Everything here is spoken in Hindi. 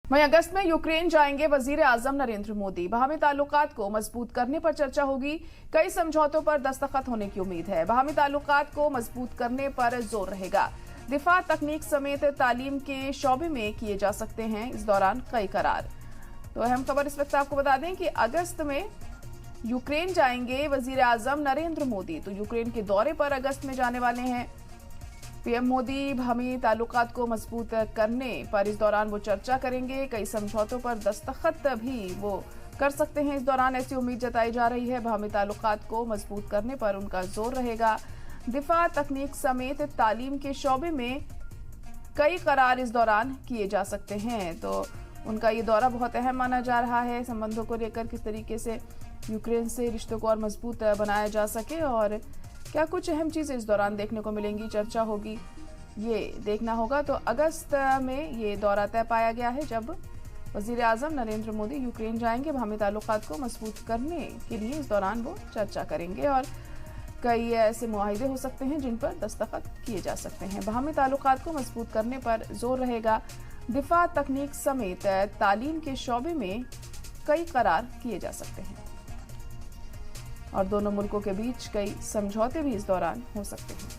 वहीं अगस्त में यूक्रेन जाएंगे वजीर आजम नरेंद्र मोदी। बाहमी ताल्लुकात को मजबूत करने पर चर्चा होगी। कई समझौतों पर दस्तखत होने की उम्मीद है। बाहमी ताल्लुकात को मजबूत करने पर जोर रहेगा। दिफा, तकनीक समेत तालीम के शोबे में किए जा सकते हैं इस दौरान कई करार। तो अहम खबर इस वक्त आपको बता दें कि अगस्त में यूक्रेन जाएंगे वजीर आजम नरेंद्र मोदी। तो यूक्रेन के दौरे पर अगस्त में जाने वाले हैं पीएम मोदी। बाहमी ताल्लुकात को मजबूत करने पर इस दौरान वो चर्चा करेंगे। कई समझौतों पर दस्तखत भी वो कर सकते हैं इस दौरान, ऐसी उम्मीद जताई जा रही है। बाहमी ताल्लुकात को मजबूत करने पर उनका जोर रहेगा। दिफा, तकनीक समेत तालीम के शोबे में कई करार इस दौरान किए जा सकते हैं। तो उनका ये दौरा बहुत अहम माना जा रहा है। संबंधों को लेकर किस तरीके से यूक्रेन से रिश्तों को और मजबूत बनाया जा सके और क्या कुछ अहम चीजें इस दौरान देखने को मिलेंगी, चर्चा होगी, ये देखना होगा। तो अगस्त में ये दौरा तय पाया गया है जब वजीर आजम नरेंद्र मोदी यूक्रेन जाएंगे। बाहमी ताल्लुकात को मजबूत करने के लिए इस दौरान वो चर्चा करेंगे और कई ऐसे मुआहिदे हो सकते हैं जिन पर दस्तखत किए जा सकते हैं। बाहमी ताल्लुकात को मजबूत करने पर जोर रहेगा। दिफा, तकनीक समेत तालीम के शोबे में कई करार किए जा सकते हैं और दोनों मुल्कों के बीच कई समझौते भी इस दौरान हो सकते हैं।